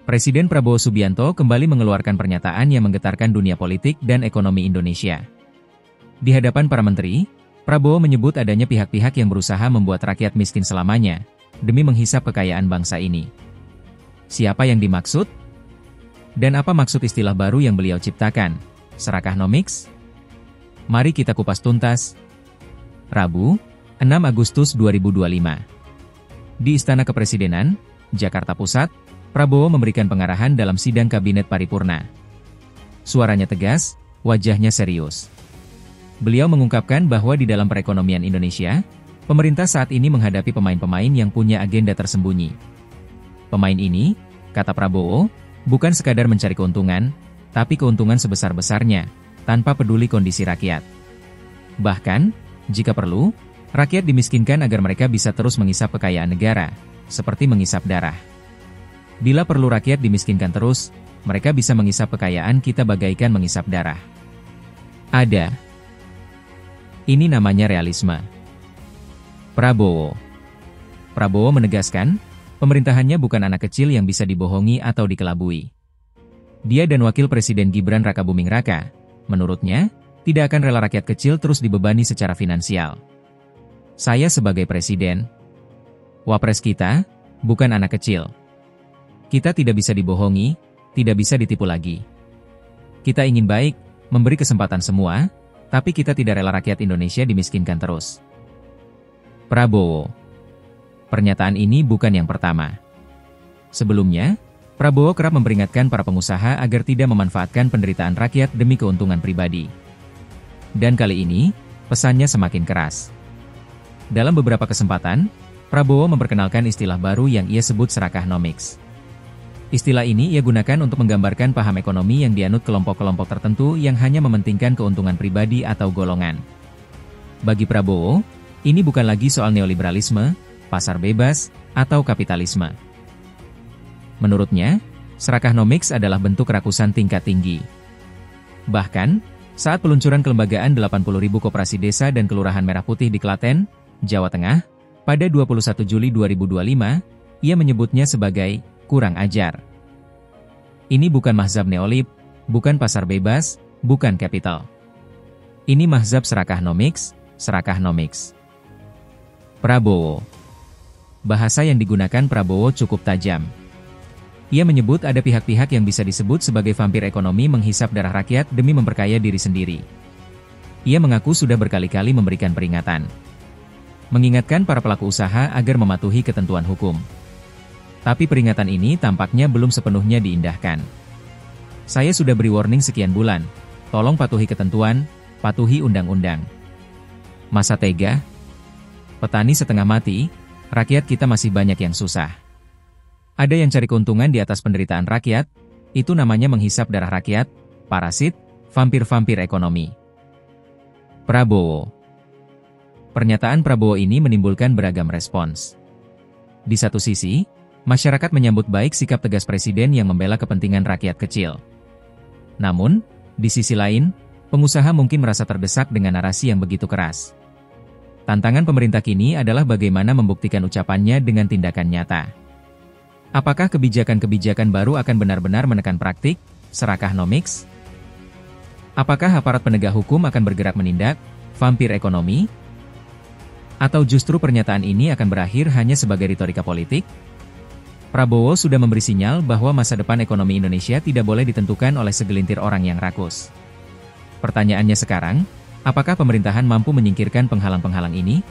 Presiden Prabowo Subianto kembali mengeluarkan pernyataan yang menggetarkan dunia politik dan ekonomi Indonesia. Di hadapan para menteri, Prabowo menyebut adanya pihak-pihak yang berusaha membuat rakyat miskin selamanya, demi menghisap kekayaan bangsa ini. Siapa yang dimaksud? Dan apa maksud istilah baru yang beliau ciptakan, Serakahnomics? Mari kita kupas tuntas. Rabu, 6 Agustus 2025. Di Istana Kepresidenan, Jakarta Pusat, Prabowo memberikan pengarahan dalam sidang Kabinet Paripurna. Suaranya tegas, wajahnya serius. Beliau mengungkapkan bahwa di dalam perekonomian Indonesia, pemerintah saat ini menghadapi pemain-pemain yang punya agenda tersembunyi. Pemain ini, kata Prabowo, bukan sekadar mencari keuntungan, tapi keuntungan sebesar-besarnya, tanpa peduli kondisi rakyat. Bahkan, jika perlu, rakyat dimiskinkan agar mereka bisa terus menghisap kekayaan negara, seperti menghisap darah. Bila perlu rakyat dimiskinkan terus, mereka bisa menghisap kekayaan kita bagaikan menghisap darah. Ada. Ini namanya realisme. Prabowo menegaskan, pemerintahannya bukan anak kecil yang bisa dibohongi atau dikelabui. Dia dan Wakil Presiden Gibran Rakabuming Raka, menurutnya, tidak akan rela rakyat kecil terus dibebani secara finansial. Saya sebagai presiden, wapres kita, bukan anak kecil. Kita tidak bisa dibohongi, tidak bisa ditipu lagi. Kita ingin baik, memberi kesempatan semua, tapi kita tidak rela rakyat Indonesia dimiskinkan terus. Prabowo. Pernyataan ini bukan yang pertama. Sebelumnya, Prabowo kerap memperingatkan para pengusaha agar tidak memanfaatkan penderitaan rakyat demi keuntungan pribadi. Dan kali ini, pesannya semakin keras. Dalam beberapa kesempatan, Prabowo memperkenalkan istilah baru yang ia sebut Serakahnomics. Istilah ini ia gunakan untuk menggambarkan paham ekonomi yang dianut kelompok-kelompok tertentu yang hanya mementingkan keuntungan pribadi atau golongan. Bagi Prabowo, ini bukan lagi soal neoliberalisme, pasar bebas, atau kapitalisme. Menurutnya, Serakahnomics adalah bentuk kerakusan tingkat tinggi. Bahkan, saat peluncuran kelembagaan 80.000 koperasi desa dan kelurahan Merah Putih di Klaten, Jawa Tengah, pada 21 Juli 2025, ia menyebutnya sebagai kurang ajar. Ini bukan mazhab neolib, bukan pasar bebas, bukan kapital. Ini mazhab Serakahnomics. Prabowo. Bahasa yang digunakan Prabowo cukup tajam. Ia menyebut ada pihak-pihak yang bisa disebut sebagai vampir ekonomi menghisap darah rakyat demi memperkaya diri sendiri. Ia mengaku sudah berkali-kali memberikan peringatan. Mengingatkan para pelaku usaha agar mematuhi ketentuan hukum. Tapi peringatan ini tampaknya belum sepenuhnya diindahkan. Saya sudah beri warning sekian bulan, tolong patuhi ketentuan, patuhi undang-undang. Masa tega? Petani setengah mati, rakyat kita masih banyak yang susah. Ada yang cari keuntungan di atas penderitaan rakyat, itu namanya menghisap darah rakyat, parasit, vampir-vampir ekonomi. Prabowo. Pernyataan Prabowo ini menimbulkan beragam respons. Di satu sisi, masyarakat menyambut baik sikap tegas Presiden yang membela kepentingan rakyat kecil. Namun, di sisi lain, pengusaha mungkin merasa terdesak dengan narasi yang begitu keras. Tantangan pemerintah kini adalah bagaimana membuktikan ucapannya dengan tindakan nyata. Apakah kebijakan-kebijakan baru akan benar-benar menekan praktik Serakahnomics? Apakah aparat penegak hukum akan bergerak menindak vampir ekonomi? Atau justru pernyataan ini akan berakhir hanya sebagai retorika politik? Prabowo sudah memberi sinyal bahwa masa depan ekonomi Indonesia tidak boleh ditentukan oleh segelintir orang yang rakus. Pertanyaannya sekarang, apakah pemerintahan mampu menyingkirkan penghalang-penghalang ini?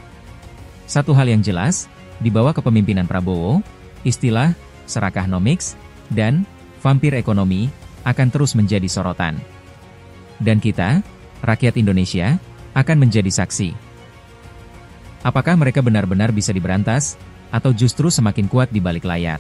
Satu hal yang jelas, di bawah kepemimpinan Prabowo, istilah Serakahnomics dan vampir ekonomi akan terus menjadi sorotan. Dan kita, rakyat Indonesia, akan menjadi saksi. Apakah mereka benar-benar bisa diberantas, atau justru semakin kuat di balik layar?